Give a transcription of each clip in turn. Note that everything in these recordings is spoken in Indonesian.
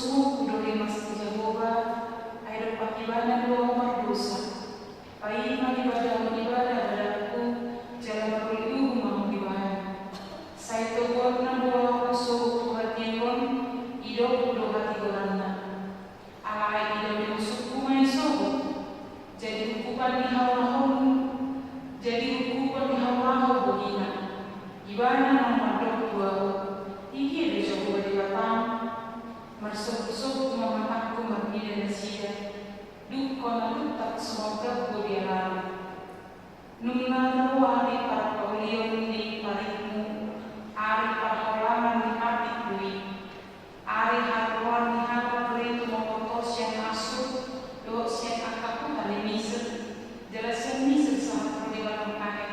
Sumo kudori masti Jehovah, air pakibana doa mardosa. Pai ibadah badaku, jalan berliu mau dibahan. Saya tobor na doa koso hatiron, idok do hati gorana. Alai idok musuhku main sobo, jadi hukuman di hawa jadi hukuman di hawa begina. Ibana memadok dua, iki ada coba di batang. Mersuk-suk mematakku mergi dan sida. Duk kona tak semoga budia lalu. Nunga wali para paulion di parikmu. Ari paholangan di patik bui. Ari haruan di harap itu mokotos yang masuk. Doa siang akaku tani misel. Jelas yang misel saat perdiwanan kahe.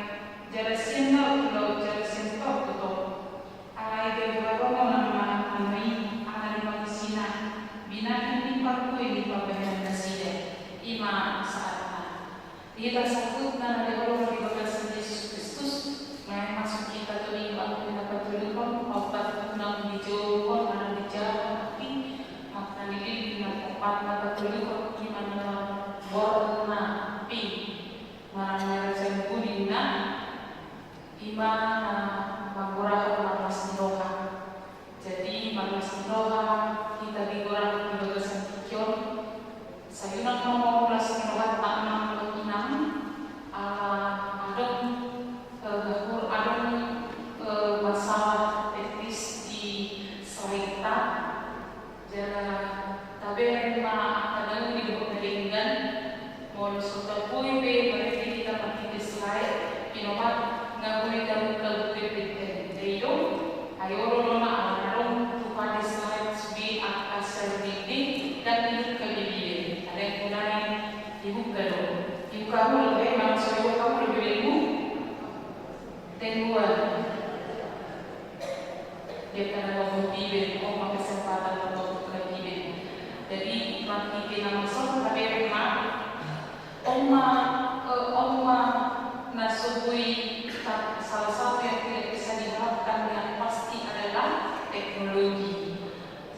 Jelas yang laut jelas yang top. Alai beberapa nama namai. Bina ini parku ini pabehan nasida ima saatnya. Kita satu karena Dewa Tuhan Yesus Kristus, yang masuk kita tuh di bangku dapat tulisan, obat enam dijauh, mana dijauh, tapi makna ini dengan obat dapat tulisan gimana warna pink, mana yang kuningna, ima mengurang warna siroha. Jadi warna siroha kita digoreng di bagasan pikion. Sayuran mau belas kilowatt tanam betinang. Adon masalah teknis di Selaita. Jala tabe ma kadang di bawah mau sudah pui be berarti kita pergi di Selaita. Kinomat ngabui dalam kebetulan deyo. Ayo lona arong tupai Selaita sebi akasar dinding dan hidup kebibir. Ada yang mulai dibuka dong. Dibuka kamu lebih, mana soal kamu lebih ilmu. Tengguan. Dia kena ngomong bibir, ngomong kesempatan untuk ke bibir. Jadi mati kena masuk tapi rumah. Oma nasubui salah satu yang tidak bisa diharapkan dengan pasti adalah teknologi.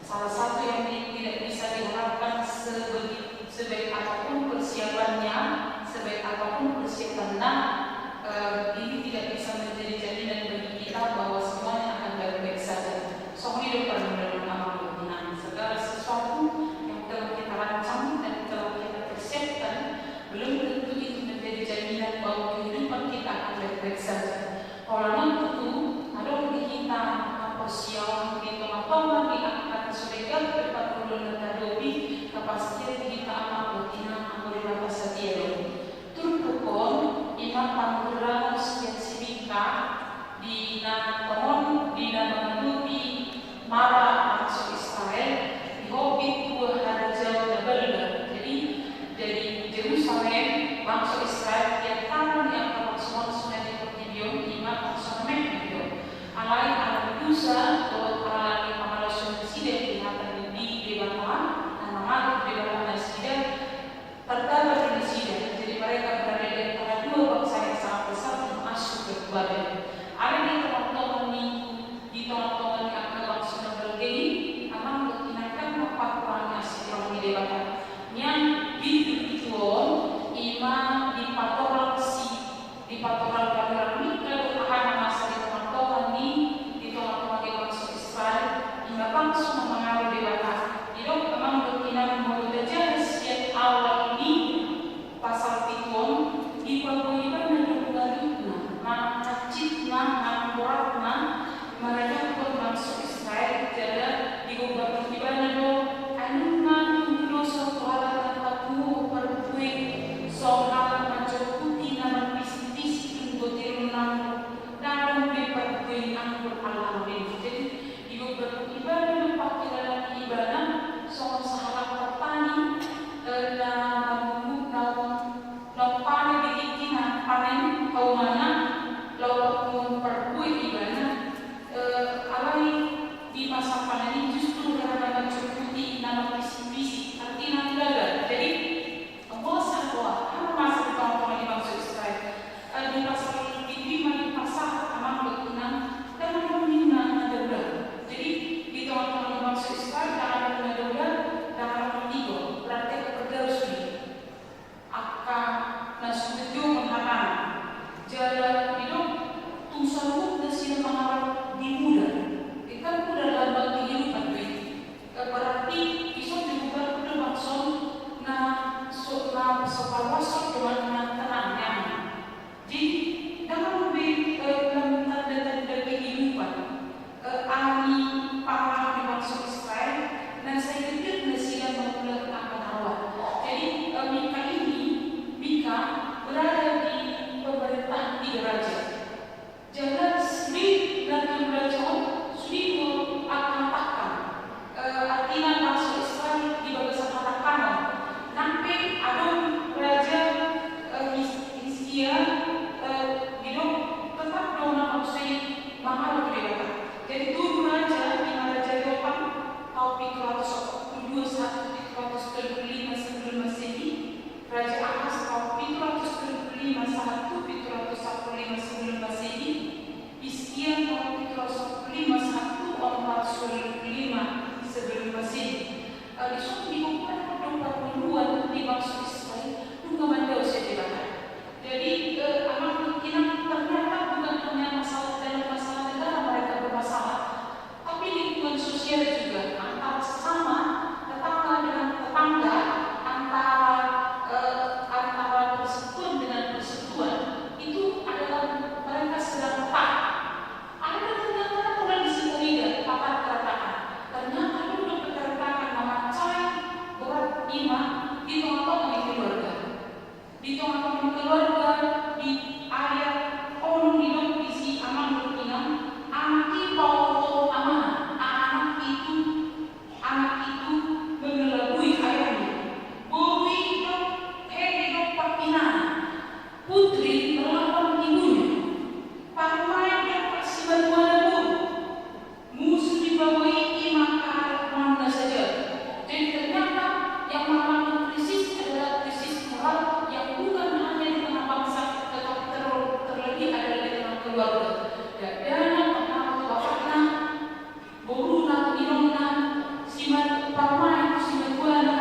Salah satu yang tidak bisa diharapkan sebaik apapun persiapannya, sebaik apapun persiapannya, ini tidak bisa menjadi jaminan bagi kita bahwa semuanya akan baik-baik saja. Soalnya depan dalam amal benar, segala sesuatu yang telah kita rancang dan telah kita persiapkan belum tentu itu menjadi jaminan bahwa kehidupan kita akan baik-baik saja. Kalau itu ada bagi kita apa siang kita apa lagi akan sudah dapat ulun tadi kepastian kita amal betina ambil apa saja. Turukon imam pangkurang spesifika di naton di menutupi mara masuk Israel di hobi buah raja double. Jadi dari Yerusalem masuk Israel yang tanah yang Kalisong di kumpulan dompet duluan di bangsa Israel nunggu mandau sedih. Jadi amat kita ternyata bukan hanya masalah dalam masalah negara mereka bermasalah, tapi lingkungan sosial juga antara sesama tetangga dengan tetangga, antara persekutuan dengan persekutuan itu adalah mereka sedang retak. Ada ternyata pernah disebut papan keretakan. Ternyata untuk keretakan nama cai berat iman di tengah-tengah keluarga. Di tengah-tengah keluarga di ayat orang hidup isi aman berkinam anak itu aman anak itu mengelabui ayahnya bui hidup hidup perkinam putri melawan ibunya parmai yang kasih bantuan musuh dibawahi iman ke arah mana saja. Jadi ternyata yang mengalami krisis adalah krisis moral yang bukan hanya di tengah bangsa, tetapi terlebih adalah di tengah keluarga. Dana pertama wafatnya, boruna inongna, siman parmai, siman buana.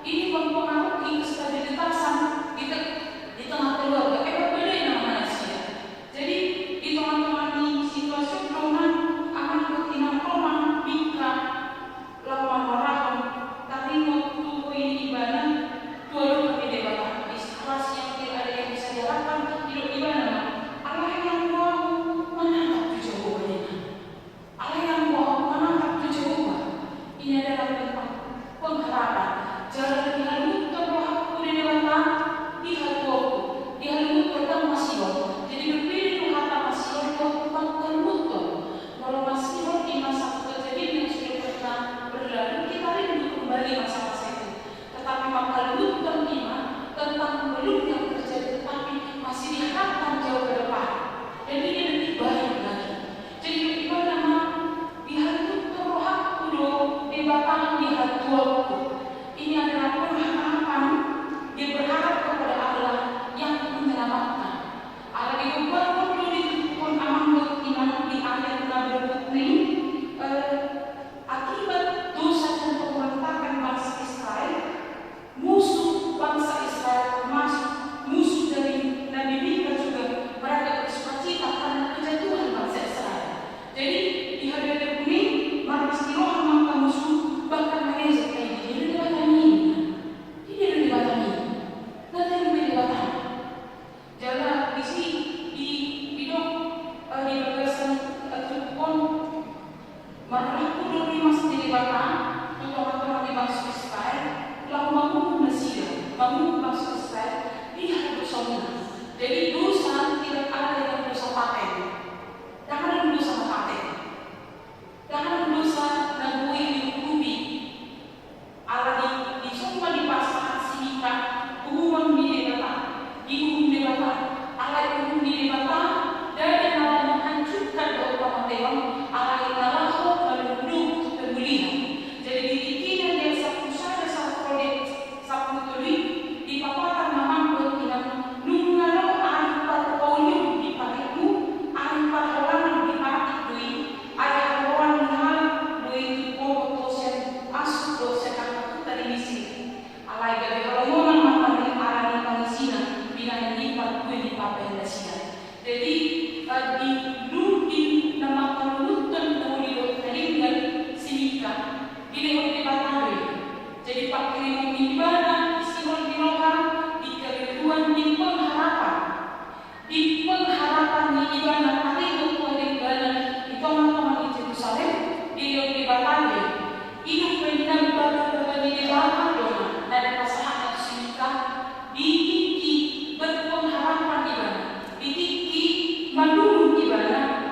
Ini mempengaruhi kestabilitasan di tengah keluarga. Berbeda dengan manusia. Jadi di tengah-tengah situasi corona akan bertinam romang bingka lawan waraham tapi waktu ini ibadah dua kami debat di situasi yang tidak ada yang bisa diharapkan hidup ibadah Allah yang mau menangkap tujuan Allah yang mau menangkap tujuan ini adalah tentang pengharapan jalan dihalut terrohakku di dewata dihalut tentang masih jadi berbeda kata masih tentang termutu kalau masih di masa kejadian yang sudah pernah berlalu kita rindu kembali masa-masa itu tetapi maka luntang iman tentang belum yang terjadi tetapi masih diharapkan jauh ke depan dan ini lebih baik lagi jadi bagaimana dihalut terrohakku di batang dihatuaku ini adalah pengharapan dia berharap kepada Allah yang menyelamatkan Allah diubah perlu ditutupkan aman berkinan di akhir berbukti akibat dosa dan pemberontakan bangsa Israel musuh bangsa Israel termasuk musuh dari Nabi Mika juga mereka bersukacita karena kejatuhan bangsa Israel jadi di hari bumi mereka istilah maka musuh bahkan mengejar kayak ini tidak dibatami nanti lebih dibatami jalan di sini di hidup di bagasan pun malah kudu masih dilibatkan untuk teman-teman di bangsa Israel lalu bangun Mesir bangun bangsa Israel dia harus sombong jadi dosa tidak ada yang dosa paten jangan dosa paten jangan dosa nabui dihukumi Allah di sumpah di pasangan sinika hukuman di dihukum di debatan Allah dihukum di debatan dan Allah menghancurkan doa Dewan Allah yang langsung menunduk kemuliaan jadi di tikinan dia satu saja satu proyek satu tulis di paparan mamang berkinan nungalo alipar paulium di pakiku alipar halangan di pakikui ayah halangan nihal dui bobo dosen asuk dosen aku tadi misi Allah gabi halaman makan di arah di pangisina bilang di pakikui di papendasina jadi di nama penututan kemudian meninggal sinika di batang jadi pakai ibadah istilah diroham di kerinduan di pengharapan di ibadah hari itu ibadah di teman-teman di Yerusalem di batang hidup menjadi ibadah di batang dan pasangan sinika di tinggi berpengharapan ibadah di tinggi menurut ibadah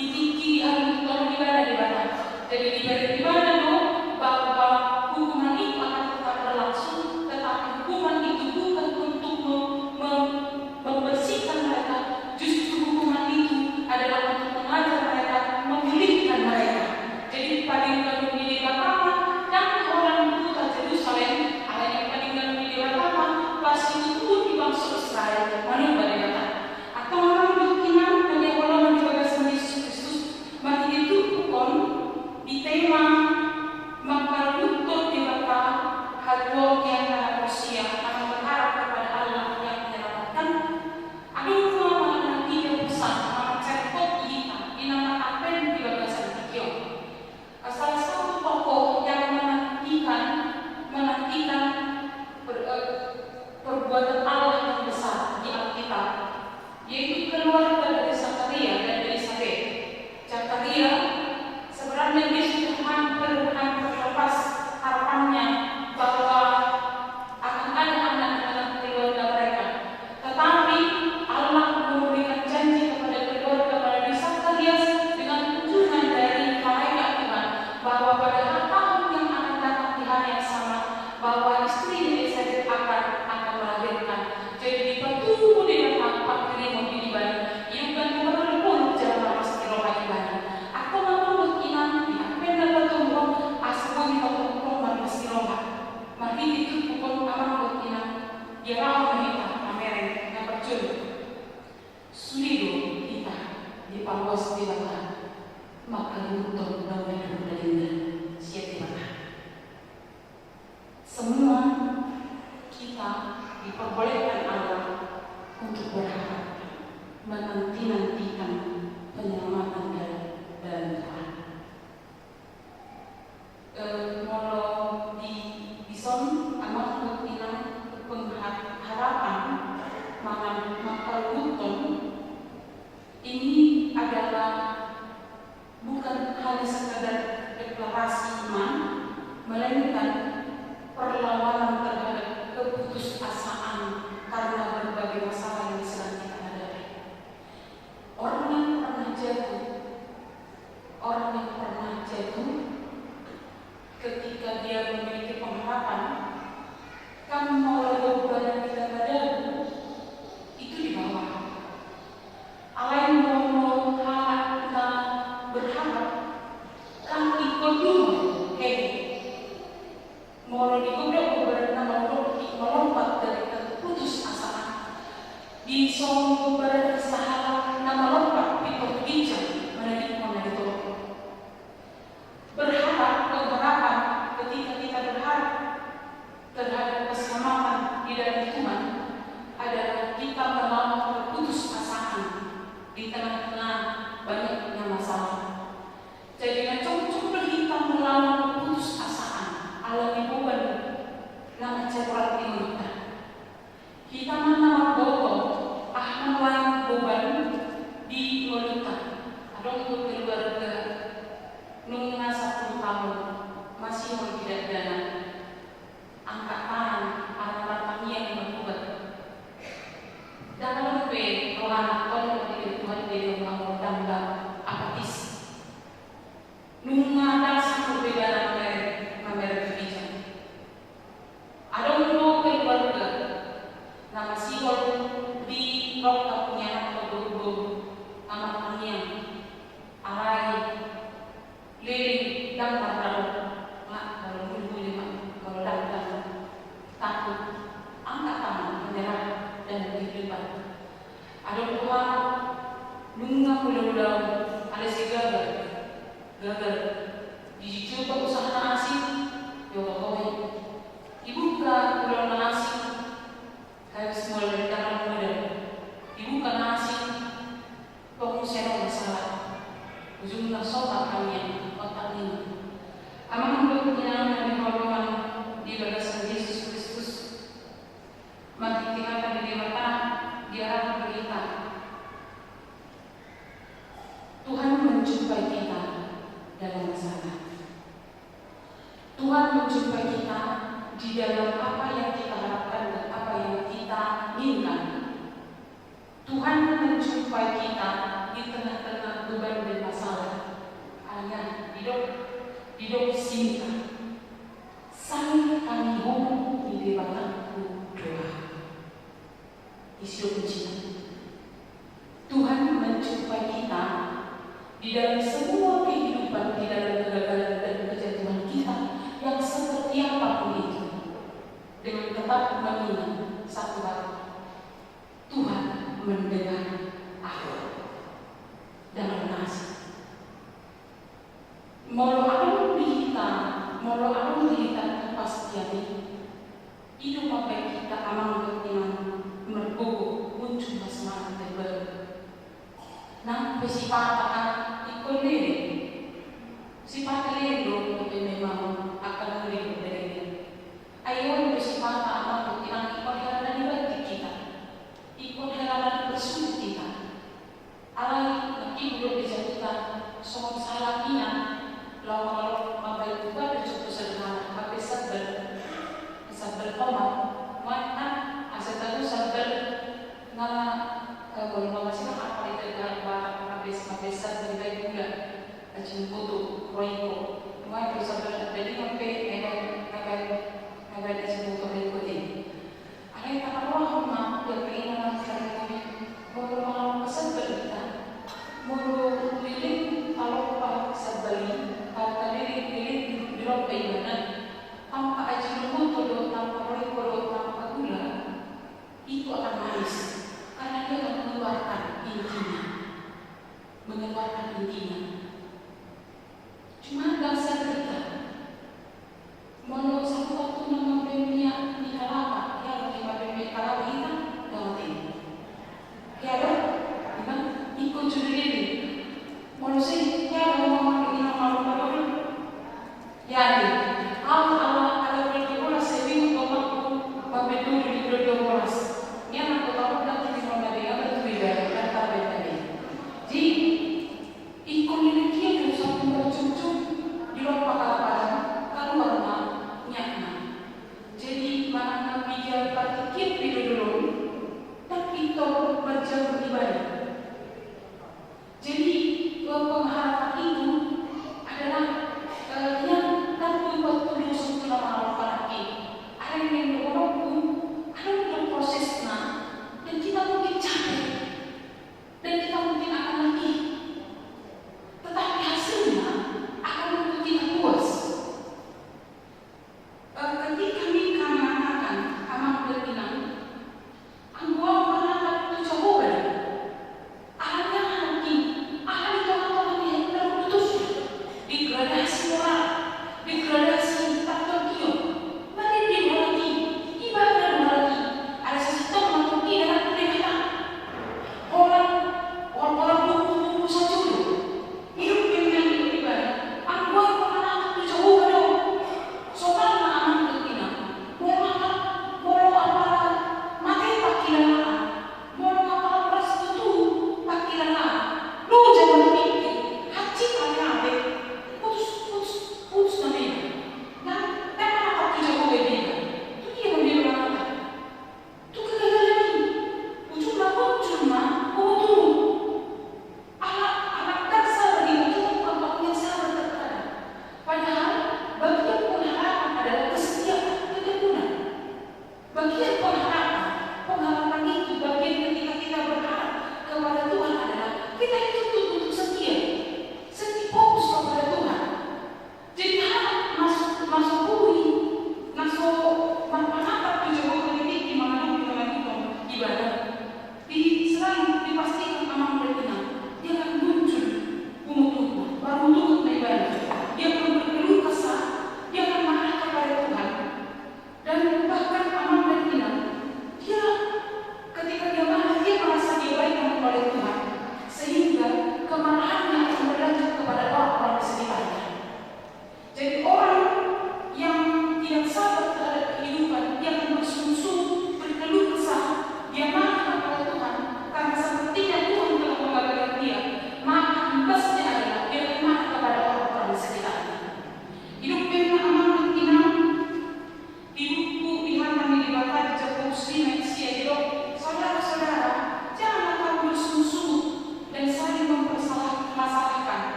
di tinggi hari tolong ibadah di mana jadi ibadah bahwa hukuman itu akan tetap berlangsung tetapi hukuman itu bukan untuk membersihkan mereka justru hukuman itu adalah untuk mengajar mereka memulihkan mereka jadi pada semua kita diperbolehkan Allah untuk berharap, menanti-nantikan penyelamatan dalam Tuhan. Molo di bison amat kemungkinan pengharapan makal buton ini adalah bukan hanya sekadar deklarasi iman, melainkan perlawanan terhadap keputusasaan karena berbagai masalah yang sedang kita hadapi. Orang yang pernah jatuh ketika dia memiliki pengharapan, kan mulai beban kita pada itu di bawah. Alain mau berharap kan ikut dulu mau digubrak melompat dari keputusasaan di sombong berada sahabat nama lompat pikir bijak mana itu berharapan ketika kita berharap terhadap keselamatan di dalam Tuhan adalah kita melawan keputusasaan di tengah-tengah banyaknya masalah. Jadi coba kita melawan keputusasaan alami beban nama cepat kita. Kita mana botol melawan beban di wanita. Ada untuk keluarga nunggu 1 tahun masih mau tidak dana angkat tangan anak yang bertobat. Dalam orang Tuhan di rumah dan apatis. Nunggu ada satu perbedaan mereka bijak. Ada untuk keluarga nama siwal di rok punya anak berguru anak yang arai lili dan marah kalau kalau takut angkat tangan menyerah dan berlibat. Ada orang nunggu mudah-mudah ada si gagal dicoba usaha asing yoga dibuka ulang asing harus mulai dari tangan muda dibuka asing pengusian masalah ujungnya sobat kami otak ini aman untuk penyelamatan di halaman di bagasan Yesus Kristus mati tinggalkan di mata diarahkan berita Tuhan menjumpai kita dalam masalah. Tuhan menjumpai kita di dalam apa yang kita harapkan dan apa yang kita inginkan. Tuhan menjumpai kita di tengah-tengah beban dan masalah. Hanya hidup singkat. Sampai kami ngomong di debatku doa. Isi kunci. Tuhan menjumpai kita di dalam semua kehidupan, di dalam kegagalan dan kejatuhan kita yang seperti apapun itu, dengan tetap mengingat satu hal, Tuhan mendengar aku dan mengasihi. Molo aku melihat kepastian hidup apa kita amang dengan mergogo muncul semangat terbaru. Nah, sifat ikut diri, sifat lendo itu memang akan lebih berbeda. Ayo bersifat amat untuk ikut helalan di batik kita, ikut helalan bersyukur.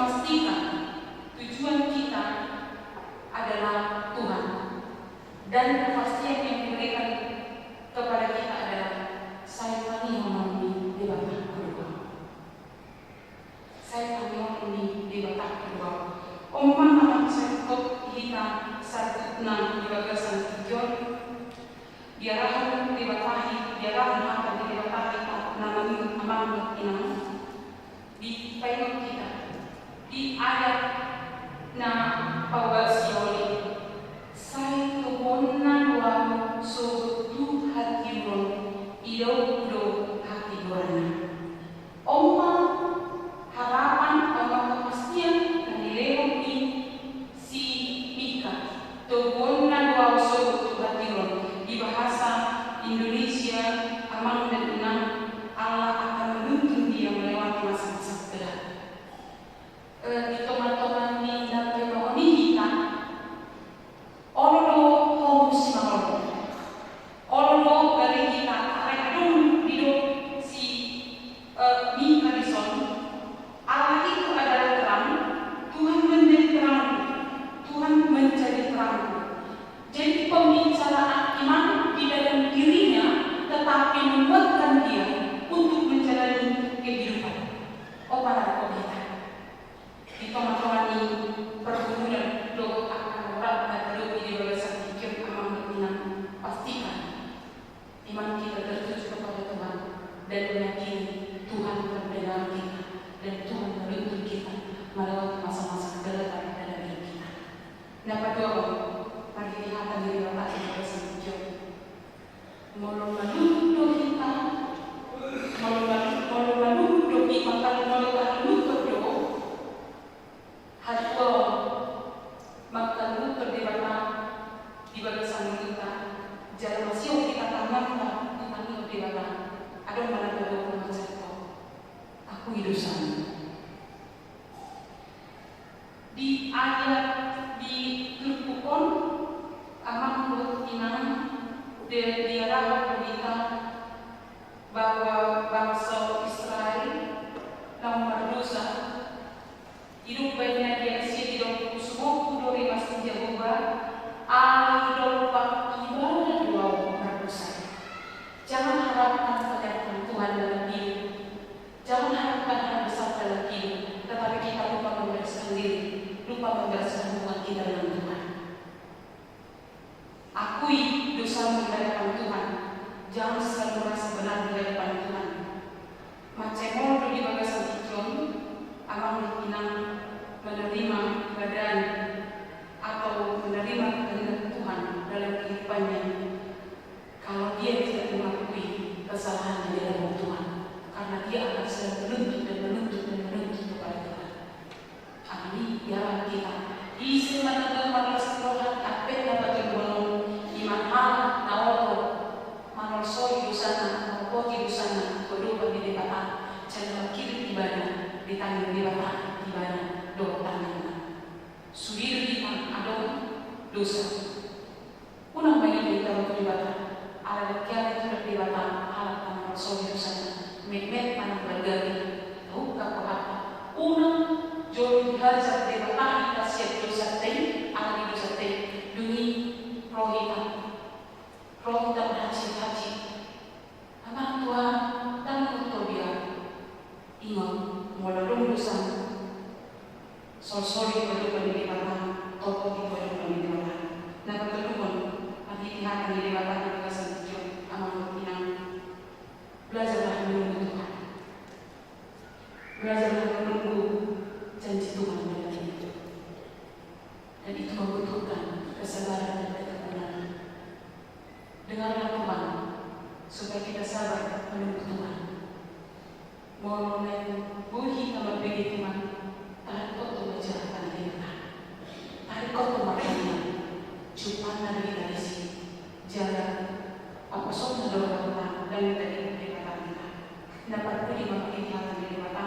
memastikan tujuan kita adalah Tuhan, dan kepastian yang diberikan kepada kita adalah saya kami memenuhi di babak kedua. Saya kami memenuhi di babak kedua. Omongan anak saya kok kita 1:6 di bagasan tujuan diarahkan dibatahi, diarahkan akan dibatahi namun aman inang di payung kita di ayat na pawasioli sai tuhonan wa so tu hati ron ido hati ron oma harapan oma kepastian dan dilewat di si Mika tuhonan wa so tu hati ron di bahasa Indonesia aman dan enam Allah akan menuntun dia melewati masa-masa berat. Di teman-teman di dalam ini kita Olo homus mamolo. Olo dari kita adung hidup si Mika di son. Allah itu adalah terang. Tuhan menjadi terang. Tuhan menjadi terang. Jadi pembicaraan iman di dalam dirinya tetapi membuatkan dia untuk menjalani kehidupan. Oh para kita di teman-teman ini pergumulan doa akan orang dan doa di bagasan pikir aman berminang pastikan iman kita tertuju kepada Tuhan dan meyakini Tuhan mendengar kita dan Tuhan menuntun kita melewati masa-masa gelap dalam hidup kita. Dapat doa mari lihat diri Bapak di bagasan pikir molong maludo kita molong maludo kita makan molong maludo hadwa makan maludo di bagasan kita jalan masih kita tanamkan Tuhan itu di bawah ada mana doa macam aku hidup sana di ayat di Lukukon amang buat inang diarahkan kita bahwa bangsa Israel nomor dosa hidup baiknya dia hidup semua dari masjid Jehovah idol pak ibadah dua berdosa. Jangan harapkan kedatangan Tuhan dalam hidup, jangan harapkan hal besar dalam hidup, tetapi kita lupa membereskan diri, lupa membereskan hubungan kita dengan Tuhan. Akui dosa di hadapan Tuhan. Jangan selalu merasa benar di hadapan Tuhan. Macam di bagasan Ijon, amang inang menerima badan atau menerima kehendak Tuhan dalam kehidupannya. Kalau dia tidak mengakui kesalahan di dalam Tuhan, karena dia akan selalu menuntut kepada Tuhan. Amin. Biarlah kita isi mata Tuhan apa dapat iman naolo manol soi busana poti busana kodo bagi debata channel kiri ibadah ditanggung debata ibadah do tangan sudir kita ada dosa unang banyak kita untuk ibadah ala kian itu debata ala manol soi busana met tanah bergari tahu apa unang jauh dihajar debata kita siap dosa teh ala dosa teh duni roh kita berhaji abang Tuhan dan untuk dia ingat modal dosa sorry pada pendidikan toko di pada pendidikan dan berkeluhan hati-hati di depan di bagasan tujuan amal pinang belajarlah menunggu Tuhan, belajarlah menunggu janji Tuhan dalam hidup, dan itu membutuhkan kesabaran dan ketekunan. Dengarlah Tuhan supaya kita sabar menunggu Tuhan. Mau buhi sama bagi Tuhan, tarik kau tu mencerahkan kita, tarik kau tu makanya, cuman dari sini jalan apa soal doa Tuhan dan dari kehidupan kita. Dapat beri kehidupan dari mata.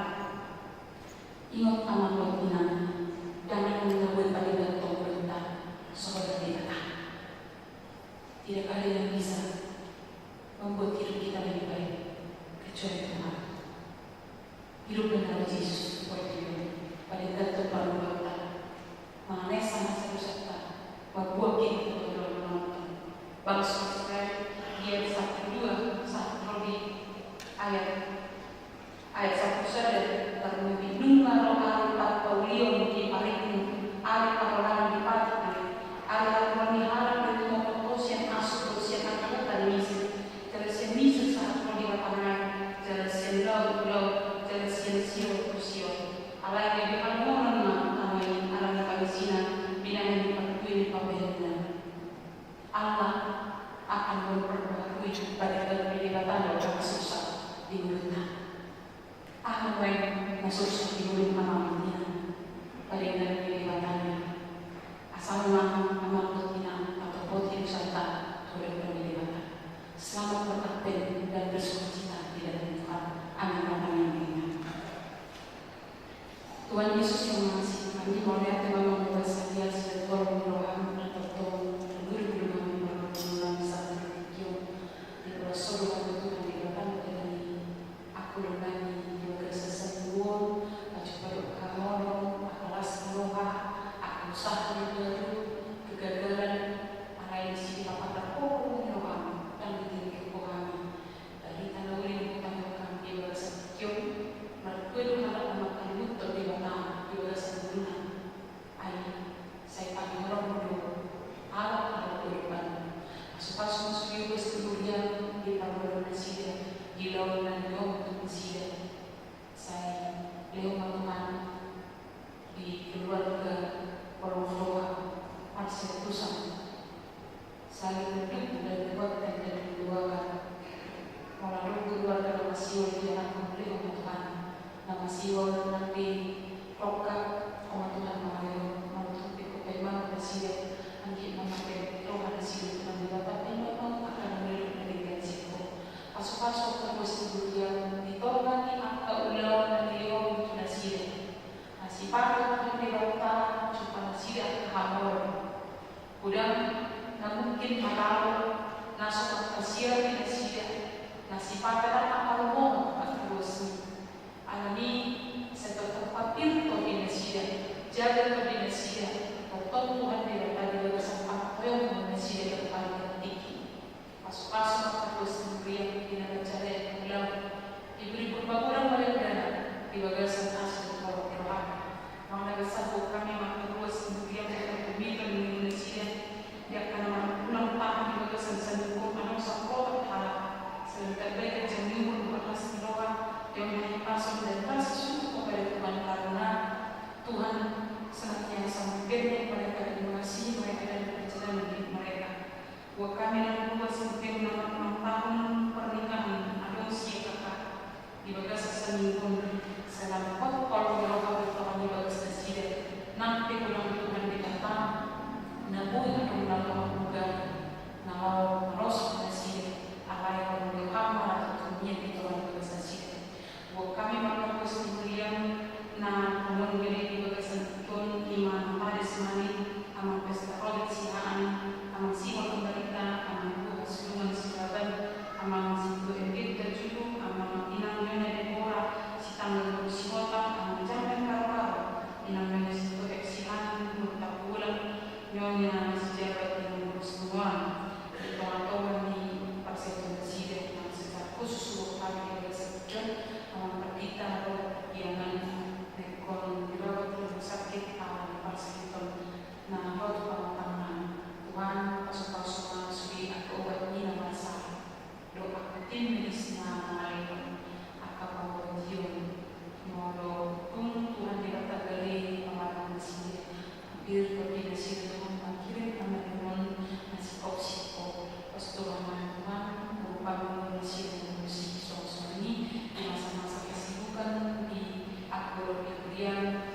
Ingat aman Tuhan dan yang mengawan pada bentong perintah saudara kita. Tidak ada yang bisa membuat hidup kita lebih baik kecuali Tuhan. Hidup dengan Yesus seperti itu pada Alai yang dikalmonan namai alam kamisina binaan dipakui pemberian. Allah akan memperbarui pada keterlibatan orang susah di dunia. Akan baik susah di dunia malamnya pada keterlibatannya. Asal amal betina atau poti wisata sudah keterlibatan. Selamat bertakbir dan bersukacita di dalam Tuhan. Amin. Tuhan Yesus yang mengasihi kami, melihat Tuhan membuat saya sudah tolong rohani dan tertolong terguru-guru kami berbulan saat berpikir di bawah surga Tuhan di belakang dari aku lengani di bawah sesembuhan, aku baru kamono, aku las roha, aku usaha baru kegagalan, alai di sini apa terpukul rohani dan di kami dari tanah uling utang kami di bawah sepikiu berkudu harap makan untuk di bawah sebelumnya. Saya pakai orang dulu alat ada kehidupan pas juga sebelumnya di tahun presiden di laut dan laut presiden saya lewat Tuhan di keluarga orang tua pasir pusat saya duduk dan buat dan keluarga melalui keluarga nama siwa di anak oleh Tuhan nama siwa nanti roka orang Tuhan memang presiden angin memakai roh presiden Tuhan didapat memang akan melihat dari situ pasok-pasok terus kemudian ditolak angka ulang dan diom presiden nasi pakai Tuhan dibata supaya presiden hamor udah nggak mungkin kalau nasok presiden nasi pakai apa mau terus alami setelah papir koordinasi jaga koordinasi Tuhan tidak tadi bersampai yang mengasih dari paling tinggi. Pas-pas terus kemudian kita bicara ulang diberi pembangunan oleh dana di bagasan asli kalau kerohan. Mana besar kami makan terus kemudian kita pemikiran di Indonesia dia akan ulang tahun di bagasan sendiri mana sampai hal sebentar baik jaminan berhasil doa yang menyimpang dan kasih untuk kepada Tuhan karena Tuhan senantiasa memberi mereka mengasihi mereka dan perjalanan hidup mereka. Buat kami yang membuat seperti 6 tahun pernikahan ada usia kakak di bagas seminggu selama kalau berapa tahun di bagas presiden nanti pulang Tuhan ditantang namun atau melalui muda nalau meros presiden alai kalau berhamar atau kemudian di Tuhan bagas presiden. Buat kami maka kemudian nah mengenai di bagas iman pada semani aman pesta roda siaan aman siwa kembarita aman buah sulungan silaban aman situ embit terjuluk aman inang nyonya debora si tanggal bersiwata aman jangan karo-karo inang nyonya situ eksihan bertak bulan nyonya sejabat yang bersemuan di tengah-tengah di parsetan presiden yang secara khusus kami yang bersejarah aman perdita roda pergiangan rekon dirawat rumah sakit nah, waktu pengalaman Tuhan pasuk-pasuk suri atau obat ini nama saya doa tim medisnya mengalihkan akan membuat jiwa molo pun Tuhan dikata dari pengalaman sendiri hampir koordinasi Tuhan mengirim teman-teman nasi oksiko pas Tuhan berupa koordinasi dan musik soal ini di masa-masa kesibukan di aktor kemudian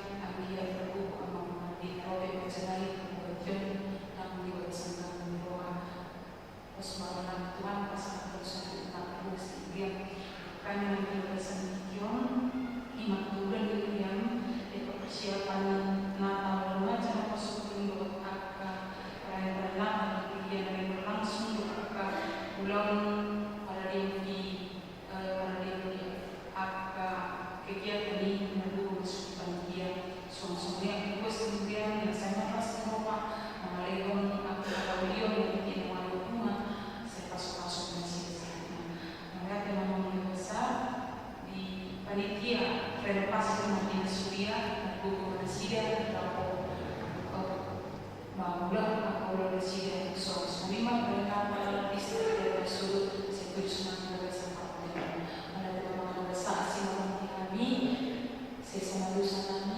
dia berbuku di oleh mengenai kemudian yang diwariskan doa persemayaman Tuhan pasangan tersebut tak harus kemudian karena diwariskan kion iman bulan kemudian persiapan Natal remaja masuk ke akak perayaan Natal kemudian yang berlangsung di akak bulan pada di akak kegiatan ini menunggu masuk panitia suami-suami kemudian yang saya pas rumah mengalihkan aku pada beliau yang bikin walau rumah saya pasuk-pasuk masih sana melihat teman-teman besar di panitia renovasi rumah dinas Surya dan buku presiden atau bangunan atau presiden suami mereka pada distrik tersebut seperti senang bersama ada teman-teman besar sih kami saya sama dosa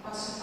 Passo